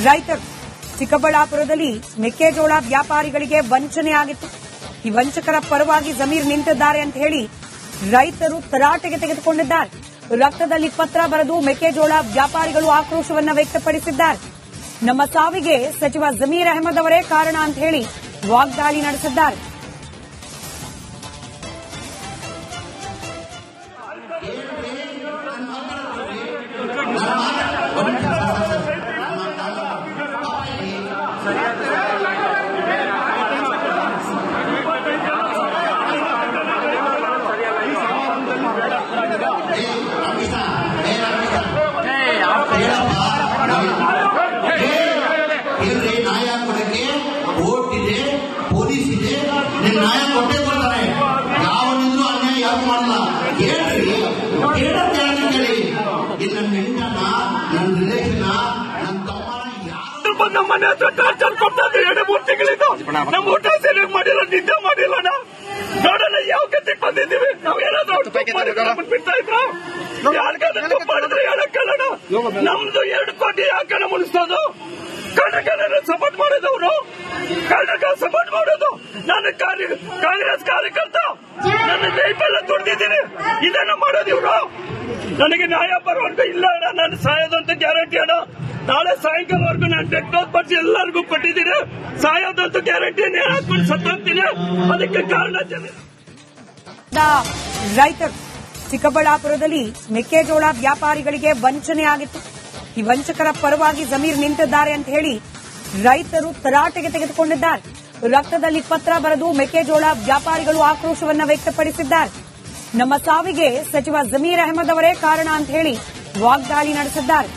ರೈತರು ಚಿಕ್ಕಬಳ್ಳಾಪುರದಲ್ಲಿ ಮೆಕ್ಕೆಜೋಳ ವ್ಯಾಪಾರಿಗಳಿಗೆ ವಂಚನೆ ಆಗಿತ್ತು. ಈ ವಂಚಕರ ಪರವಾಗಿ ಜಮೀರ್ ನಿಂತಿದ್ದಾರೆ ಅಂತ ಹೇಳಿ ರೈತರು ತರಾಟೆಗೆ ತೆಗೆದುಕೊಂಡಿದ್ದಾರೆ. ರಕ್ತದಲ್ಲಿ ಪತ್ರ ಬರೆದು ಮೆಕ್ಕೆಜೋಳ ವ್ಯಾಪಾರಿಗಳು ಆಕ್ರೋಶವನ್ನ ವ್ಯಕ್ತಪಡಿಸಿದ್ದಾರೆ. ನಮ್ಮ ಸಾವಿಗೆ ಸಚಿವ ಜಮೀರ್ ಅಹಮದ್ ಅವರೇ ಕಾರಣ ಅಂತ ಹೇಳಿ ವಾಗ್ದಾಳಿ ನಡೆಸಿದ್ದಾರೆ. ನ್ಯಾಯ ಕೊಡಕ್ಕೆ ಕೋರ್ಟ್ ಇದೆ, ಪೊಲೀಸ್ ಇದೆ, ನ್ಯಾಯ ಕೊಟ್ಟೇ ಕೊಡ್ತಾರೆ. ಯಾವನಿದ್ರು ಅನ್ಯಾಯ ಯಾರು ಮಾಡಲ್ಲ. ಹೇಳ್ರಿ, ಹೇಳತ್ತೆ ಕೇಳಿ. ನನ್ನ ಹೆಂಡನ, ನನ್ನ ರಿಲೇಷನ್, ನನ್ನ ತಮ್ಮನ ನಮ್ಮ ಮನೆ ಹತ್ರ ಟಾರ್ಚರ್ ಕೊಡ್ತಾ ಇದ್ರು 2-3 ತಿಂಗಳಿಂದ. ನಮ್ಮ ಊಟ ಸರಿಯಾಗಿ ಮಾಡಿಲ್ಲ, ನಿದ್ದೆ ಮಾಡಿಲ್ಲ. ನೋಡೋಣ ಯಾವ ಗತಿಗೆ ಬಂದಿದ್ದೀವಿ. ನಾವು ಏನಾದ್ರು ಬಿಡ್ತಾ ಇದ್ರು ಯಾರಿಗಾದ್ರೂ ಮಾಡಿದ್ರೆ ಹೇಳಕ್ಕಲ್ಲ. ನಮ್ದು 2 ಕೋಟಿ ಯಾಕಣ ಮುನಿಸೋದು? ಕಳ್ಳಗಳೆಲ್ಲ ಸಪೋರ್ಟ್ ಮಾಡೋದವ್ರು, ಕಳ್ಳಗ ಸಪೋರ್ಟ್ ಮಾಡೋದು. ನಾನು ಕಾಂಗ್ರೆಸ್ ಕಾರ್ಯಕರ್ತ, ನನ್ನ ಲೈಫೆಲ್ಲ ದುಡ್ದಿದ್ದೀನಿ. ಇದನ್ನ ಮಾಡೋದು ಇವ್ರು. ನನಗೆ ನ್ಯಾಯ ಬರುವಂತ ಇಲ್ಲ ಅಣ್ಣ. ನಾನು ಸಾಯೋದಂತ ಗ್ಯಾರಂಟಿ ಅಣ್ಣ. ನಾಳೆ ಸಾಯಂಕಾಲವರೆಗೂ ನಾನು ಡೆತ್ ನೋಟ್ ಬರ್ಸಿ ಎಲ್ಲರಿಗೂ ಕೊಟ್ಟಿದ್ದೀನಿ. ಸಾಯೋದಂತ ಗ್ಯಾರಂಟಿ. ನೇಣು ಹಾಕೊಂಡು ಸತ್ತೋಗ್ತೀನಿ. ಅದಕ್ಕೆ ಕಾರಣ ರೈತರು ಚಿಕ್ಕಬಳ್ಳಾಪುರದಲ್ಲಿ ಮೆಕ್ಕೆಜೋಳ ವ್ಯಾಪಾರಿಗಳಿಗೆ ವಂಚನೆ ಆಗಿತ್ತು. ಈ ವಂಚಕರ ಪರವಾಗಿ ಜಮೀರ್ ನಿಂತಿದ್ದಾರೆ ಅಂತ ಹೇಳಿ ರೈತರು ತರಾಟೆಗೆ ತೆಗೆದುಕೊಂಡಿದ್ದಾರೆ. ರಕ್ತದಲ್ಲಿ ಪತ್ರ ಬರೆದು ಮೆಕ್ಕೆಜೋಳ ವ್ಯಾಪಾರಿಗಳು ಆಕ್ರೋಶವನ್ನ ವ್ಯಕ್ತಪಡಿಸಿದ್ದಾರೆ. ನಮ್ಮ ಸಾವಿಗೆ ಸಚಿವ ಜಮೀರ್ ಅಹಮದ್ ಅವರೇ ಕಾರಣ ಅಂತ ಹೇಳಿ ವಾಗ್ದಾಳಿ ನಡೆಸಿದ್ದಾರೆ.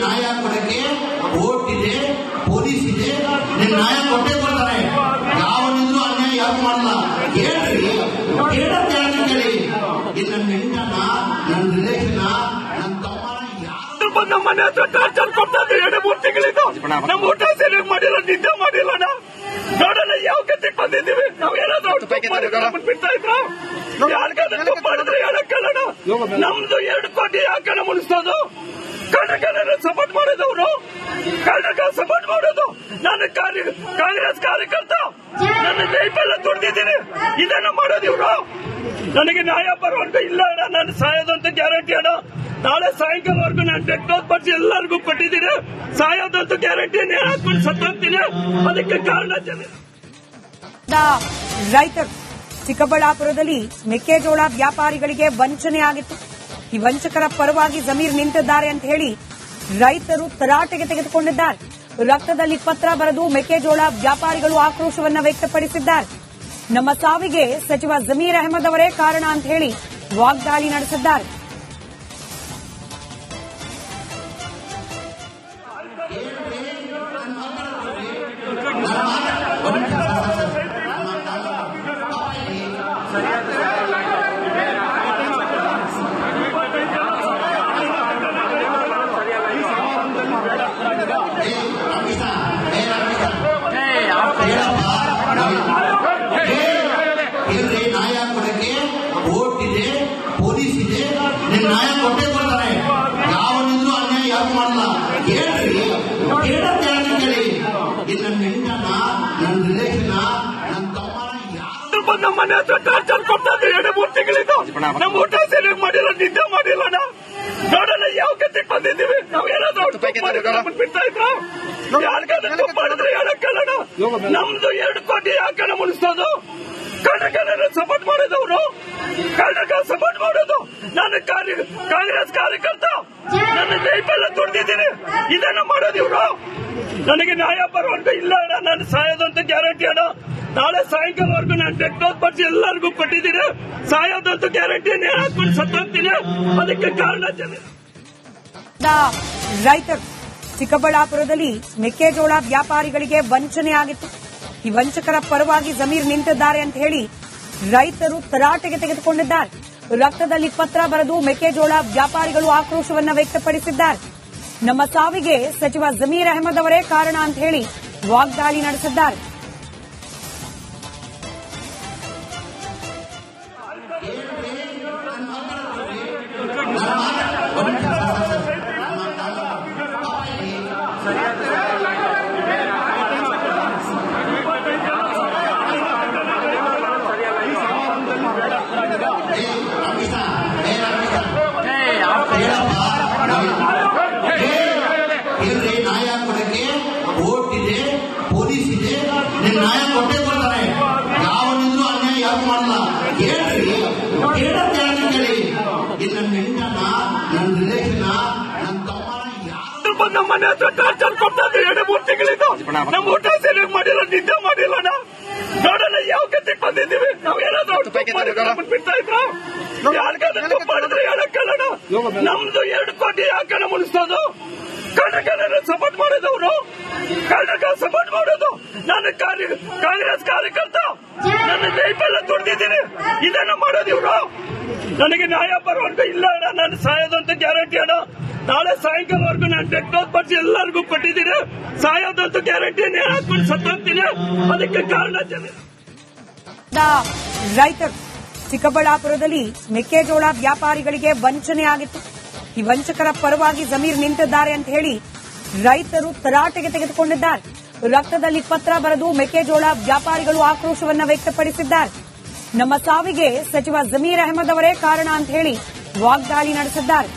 ನ್ಯಾಯ ಕೊಡಕ್ಕೆ ಕೋರ್ಟ್ ಇದೆ, ಪೊಲೀಸ್ ಇದೆ, ನ್ಯಾಯ ಕೊಟ್ಟೇ ಕೊಡ್ತಾರೆ. ಯಾವನಿದ್ರು ಅನ್ಯಾಯ ಯಾರು ಮಾಡಲ್ಲ. ಹೇಳ್ರಿ, ಹೇಳತ್ತೆ ಕೇಳಿ. ನನ್ನ ಹೆಂಡನ, ನನ್ನ ರಿಲೇಷನ್, ನನ್ನ ತಮ್ಮನ ನಮ್ಮ ಮನೆ ಹತ್ರ ಟಾರ್ಚರ್ ಕೊಡ್ತಾ ಇದ್ರು 2-3 ತಿಂಗಳಿಂದ. ನಮ್ಮ ಊಟ ಸರಿಯಾಗಿ ಮಾಡಿಲ್ಲ, ನಿದ್ದೆ ಮಾಡಿಲ್ಲ. ನೋಡೋಣ ಯಾವ ಗತಿಗೆ ಬಂದಿದ್ದೀವಿ. ನಾವು ಏನಾದ್ರು ಬಿಡ್ತಾ ಇದ್ರು ಯಾರಿಗಾದ್ರೂ ಮಾಡಿದ್ರೆ ಹೇಳಕ್ಕಲ್ಲ. ನಮ್ದು 2 ಕೋಟಿ ಯಾಕಣ ಮುನಿಸೋದು? ಕಳ್ಳಗಳೆಲ್ಲ ಸಪೋರ್ಟ್ ಮಾಡೋದವ್ರು, ಕಳ್ಳಗ ಸಪೋರ್ಟ್ ಮಾಡೋದು. ನಾನು ಕಾಂಗ್ರೆಸ್ ಕಾರ್ಯಕರ್ತ, ನನ್ನ ಲೈಫೆಲ್ಲ ದುಡ್ದಿದ್ದೀನಿ. ಇದನ್ನ ಮಾಡೋದು ಇವ್ರು. ನನಗೆ ನ್ಯಾಯ ಬರುವಂತ ಇಲ್ಲ ಅಣ್ಣ. ನಾನು ಸಾಯೋದಂತ ಗ್ಯಾರಂಟಿ ಅಣ್ಣ. ನಾಳೆ ಸಾಯಂಕಾಲವರೆಗೂ ನಾನು ಡೆತ್ ನೋಟ್ ಬರ್ಸಿ ಎಲ್ಲರಿಗೂ ಕೊಟ್ಟಿದ್ದೀನಿ. ಸಾಯೋದಂತ ಗ್ಯಾರಂಟಿ. ನೇಣು ಹಾಕೊಂಡು ಸತ್ತೋಗ್ತೀನಿ. ಅದಕ್ಕೆ ಕಾರಣ ರೈತರು ಚಿಕ್ಕಬಳ್ಳಾಪುರದಲ್ಲಿ ಮೆಕ್ಕೆಜೋಳ ವ್ಯಾಪಾರಿಗಳಿಗೆ ವಂಚನೆ ಆಗಿತ್ತು. ಈ ವಂಚಕರ ಪರವಾಗಿ ಜಮೀರ್ ನಿಂತಿದ್ದಾರೆ ಅಂತ ಹೇಳಿ ರೈತರು ತರಾಟೆಗೆ ತೆಗೆದುಕೊಂಡಿದ್ದಾರೆ. ರಕ್ತದಲ್ಲಿ ಪತ್ರ ಬರೆದು ಮೆಕ್ಕೆಜೋಳ ವ್ಯಾಪಾರಿಗಳು ಆಕ್ರೋಶವನ್ನ ವ್ಯಕ್ತಪಡಿಸಿದ್ದಾರೆ. ನಮ್ಮ ಸಾವಿಗೆ ಸಚಿವ ಜಮೀರ್ ಅಹಮದ್ ಅವರೇ ಕಾರಣ ಅಂತ ಹೇಳಿ ವಾಗ್ದಾಳಿ ನಡೆಸಿದ್ದಾರೆ. ನ್ಯಾಯ ಕೊಡಕ್ಕೆ ಕೋರ್ಟ್ ಇದೆ, ಪೊಲೀಸ್ ಇದೆ, ನ್ಯಾಯ ಕೊಟ್ಟೇ ಕೊಡ್ತಾರೆ. ಯಾವನಿದ್ರು ಅನ್ಯಾಯ ಯಾರು ಮಾಡಲ್ಲ. ಹೇಳ್ರಿ, ಹೇಳತ್ತೆ ಕೇಳಿ. ನನ್ನ ಹೆಂಡನ, ನನ್ನ ರಿಲೇಷನ್, ನನ್ನ ತಮ್ಮನ ನಮ್ಮ ಮನೆ ಹತ್ರ ಟಾರ್ಚರ್ ಕೊಡ್ತಾ ಇದ್ರು 2-3 ತಿಂಗಳಿಂದ. ನಮ್ಮ ಊಟ ಸರಿಯಾಗಿ ಮಾಡಿಲ್ಲ, ನಿದ್ದೆ ಮಾಡಿಲ್ಲ. ನೋಡೋಣ ಯಾವ ಗತಿಗೆ ಬಂದಿದ್ದೀವಿ. ನಾವು ಏನಾದ್ರು ಬಿಡ್ತಾ ಇದ್ರು ಯಾರಿಗಾದ್ರೂ ಮಾಡಿದ್ರೆ ಹೇಳಕ್ಕಲ್ಲ. ನಮ್ದು 2 ಕೋಟಿ ಯಾಕಣ ಮುನಿಸೋದು? ಕಳ್ಳಗಳೆಲ್ಲ ಸಪೋರ್ಟ್ ಮಾಡೋದವ್ರು, ಕಳ್ಳಗ ಸಪೋರ್ಟ್ ಮಾಡೋದು. ನಾನು ಕಾಂಗ್ರೆಸ್ ಕಾರ್ಯಕರ್ತ, ನನ್ನ ಲೈಫೆಲ್ಲ ದುಡ್ದಿದ್ದೀನಿ. ಇದನ್ನ ಮಾಡೋದು ಇವ್ರು. ನನಗೆ ನ್ಯಾಯ ಬರುವಂತ ಇಲ್ಲ ಅಣ್ಣ. ನಾನು ಸಾಯೋದಂತ ಗ್ಯಾರಂಟಿ ಅಣ್ಣ. ನಾಳೆ ಸಾಯಂಕಾಲವರೆಗೂ ನಾನು ಡೆತ್ ನೋಟ್ ಬರ್ಸಿ ಎಲ್ಲರಿಗೂ ಕೊಟ್ಟಿದ್ದೀನಿ. ಸಾಯೋದಂತ ಗ್ಯಾರಂಟಿ. ನೇಣು ಹಾಕೊಂಡು ಸತ್ತೋಗ್ತೀನಿ. ಅದಕ್ಕೆ ಕಾರಣ ರೈತರು ಚಿಕ್ಕಬಳ್ಳಾಪುರದಲ್ಲಿ ಮೆಕ್ಕೆಜೋಳ ವ್ಯಾಪಾರಿಗಳಿಗೆ ವಂಚನೆ ಆಗಿತ್ತು. ಈ ವಂಚಕರ ಪರವಾಗಿ ಜಮೀರ್ ನಿಂತಿದ್ದಾರೆ ಅಂತ ಹೇಳಿ ರೈತರು ತರಾಟೆಗೆ ತೆಗೆದುಕೊಂಡಿದ್ದಾರೆ. ರಕ್ತದಲ್ಲಿ ಪತ್ರ ಬರೆದು ಮೆಕ್ಕೆಜೋಳ ವ್ಯಾಪಾರಿಗಳು ಆಕ್ರೋಶವನ್ನ ವ್ಯಕ್ತಪಡಿಸಿದ್ದಾರೆ. ನಮ್ಮ ಸಾವಿಗೆ ಸಚಿವ ಜಮೀರ್ ಅಹಮದ್ ಅವರೇ ಕಾರಣ ಅಂತ ಹೇಳಿ ವಾಗ್ದಾಳಿ ನಡೆಸಿದ್ದಾರೆ. ನ್ಯಾಯ ಕೊಡಕ್ಕೆ ಕೋರ್ಟ್ ಇದೆ, ಪೊಲೀಸ್ ಇದೆ, ನಿನ್ ನ್ಯಾಯ ಕೊಟ್ಟೇ ಕೊಡ್ತಾರೆ. ಯಾವನಿದ್ರು ಅನ್ಯಾಯ ಯಾರು ಮಾಡಲ್ಲ. ಕೇಳ್ರಿ, ಕೇಳಿ. ಇದು ನನ್ನ ಹೆಂಡನ, ನನ್ನ ರಿಲೇಷನ್, ನನ್ನ ತಮ್ಮನ ಯಾರು ನಮ್ಮ ಮನೆ ಹತ್ರ ಟಾರ್ಚರ್ ಕೊಡ್ತಾ ಇದ್ರೆ 2-3 ತಿಂಗಳಿಂದ ನಮ್ಮ ಊಟ ಸರಿಯಾಗಿ ಮಾಡಿಲ್ಲ, ನಿದ್ದೆ ಮಾಡಿಲ್ಲ. ನೋಡೋಣ ಯಾವ ಗತಿಗೆ ಬಂದಿದ್ದೀವಿ. ನಾವೇನಾದ್ರೂ ಬಿಡ್ತಾ ಇದ್ರ ಯಾರಿಗಾದ್ರೂ ಮಾಡಿದ್ರೆ ಹೇಳಕ್ಕಲ್ಲ. ನಮ್ದು 2 ಕೋಟಿ ಯಾಕಣ ಮುನಿಸೋದು? ಕನ್ನಡ ಸಪೋರ್ಟ್ ಮಾಡೋದವ್ರು, ಕನ್ನಡ ಸಪೋರ್ಟ್ ಮಾಡೋದು. ನಾನು ಕಾಂಗ್ರೆಸ್ ಕಾರ್ಯಕರ್ತ, ನನ್ನ ಲೈಫೆಲ್ಲ ದುಡ್ದಿದ್ದೀನಿ. ಇದನ್ನ ಮಾಡೋದು ಇವ್ರು. ನನಗೆ ನ್ಯಾಯ ಬರುವಂತ ಇಲ್ಲ ಅಣ್ಣ. ನಾನು ಸಾಯೋದಂತ ಗ್ಯಾರಂಟಿ ಅಣ್ಣ. ನಾಳೆ ಸಾಯಂಕಾಲವರೆಗೂ ನಾನು ಡೆತ್ ಡೋಸ್ ಬರ್ಸಿ ಎಲ್ಲರಿಗೂ ಕೊಟ್ಟಿದ್ದೀನಿ. ಸಾಯೋದಂತ ಗ್ಯಾರಂಟಿ ಹಾಕೊಂಡು ಸತ್ತೋಗ್ತೀನಿ. ಅದಕ್ಕೆ ಕಾರಣ ರೈತರು ಚಿಕ್ಕಬಳ್ಳಾಪುರದಲ್ಲಿ ಮೆಕ್ಕೆಜೋಳ ವ್ಯಾಪಾರಿಗಳಿಗೆ ವಂಚನೆ ಆಗಿತ್ತು. ಈ ವಂಚಕರ ಪರವಾಗಿ ಜಮೀರ್ ನಿಂತಿದ್ದಾರೆ ಅಂತ ಹೇಳಿ ರೈತರು ತರಾಟೆಗೆ ತೆಗೆದುಕೊಂಡಿದ್ದಾರೆ. ರಕ್ತದಲ್ಲಿ ಪತ್ರ ಬರೆದು ಮೆಕ್ಕೆಜೋಳ ವ್ಯಾಪಾರಿಗಳು ಆಕ್ರೋಶವನ್ನ ವ್ಯಕ್ತಪಡಿಸಿದ್ದಾರೆ. ನಮ್ಮ ಸಾವಿಗೆ ಸಚಿವ ಜಮೀರ್ ಅಹಮದ್ ಅವರೇ ಕಾರಣ ಅಂತ ಹೇಳಿ ವಾಗ್ದಾಳಿ ನಡೆಸಿದ್ದಾರೆ.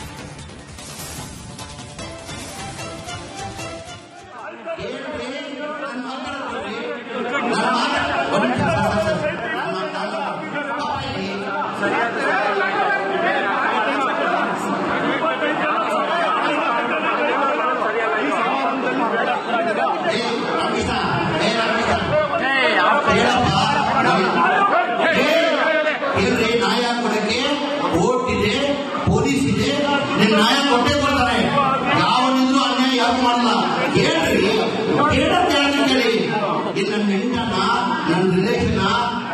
ನ್ಯಾಯ ಕೊಡಕ್ಕೆ ಕೋರ್ಟ್ ಇದೆ, ಪೊಲೀಸ್ ಇದೆ, ನಿನ್ ನ್ಯಾಯ ಕೊಟ್ಟೇ ಕೊಡ್ತಾರೆ. ಯಾವನಿದ್ರು ಅನ್ಯಾಯ ಯಾರು ಮಾಡಲ್ಲ. ಕೇಳ್ರಿ, ಕೇಳಿ. ಇದು ನನ್ನ ಹೆಂಡನ, ನನ್ನ ರಿಲೇಷನ್,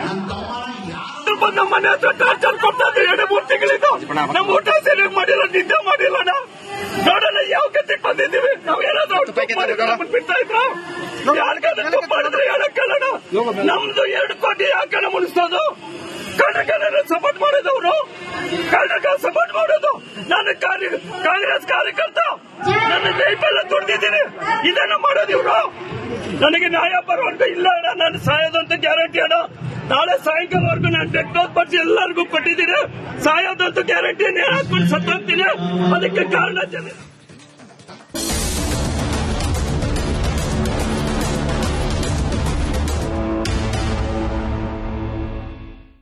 ನನ್ನ ತಮ್ಮನ ಯಾರು ನಮ್ಮ ಮನೆ ಹತ್ರ ಟಾರ್ಚರ್ ಕೊಡ್ತಾ ಇದ್ರೆ 2-3 ತಿಂಗಳಿಂದ ನಮ್ಮ ಊಟ ಸರಿಯಾಗಿ ಮಾಡಿಲ್ಲ, ನಿದ್ದೆ ಮಾಡಿಲ್ಲ. ನೋಡೋಣ ಯಾವ ಗತಿಗೆ ಬಂದಿದ್ದೀವಿ. ನಾವೇನಾದ್ರೂ ಬಿಡ್ತಾ ಇದ್ರ ಯಾರಿಗಾದ್ರೂ ಮಾಡಿದ್ರೆ ಹೇಳಕ್ಕಲ್ಲ. ನಮ್ದು 2 ಕೋಟಿ ಯಾಕಣ ಮುನಿಸೋದು? ಕನ್ನಡ ಸಪೋರ್ಟ್ ಮಾಡೋದವ್ರು, ಕನ್ನಡ ಸಪೋರ್ಟ್ ಮಾಡೋದು. ನಾನು ಕಾಂಗ್ರೆಸ್ ಕಾರ್ಯಕರ್ತ, ನನ್ನ ಲೈಫೆಲ್ಲ ದುಡ್ದಿದ್ದೀನಿ. ಇದನ್ನ ಮಾಡೋದು ಇವ್ರು. ನನಗೆ ನ್ಯಾಯ ಬರುವಂತ ಇಲ್ಲ ಅಣ್ಣ. ನಾನು ಸಾಯೋದಂತ ಗ್ಯಾರಂಟಿ ಅಣ್ಣ. ನಾಳೆ ಸಾಯಂಕಾಲವರೆಗೂ ನಾನು ಡೆತ್ ಡೋಸ್ ಬರ್ಸಿ ಎಲ್ಲರಿಗೂ ಕೊಟ್ಟಿದ್ದೀನಿ. ಸಾಯೋದಂತ ಗ್ಯಾರಂಟಿ ಹಾಕೊಂಡು ಸತ್ತೋಗ್ತೀನಿ. ಅದಕ್ಕೆ ಕಾರಣ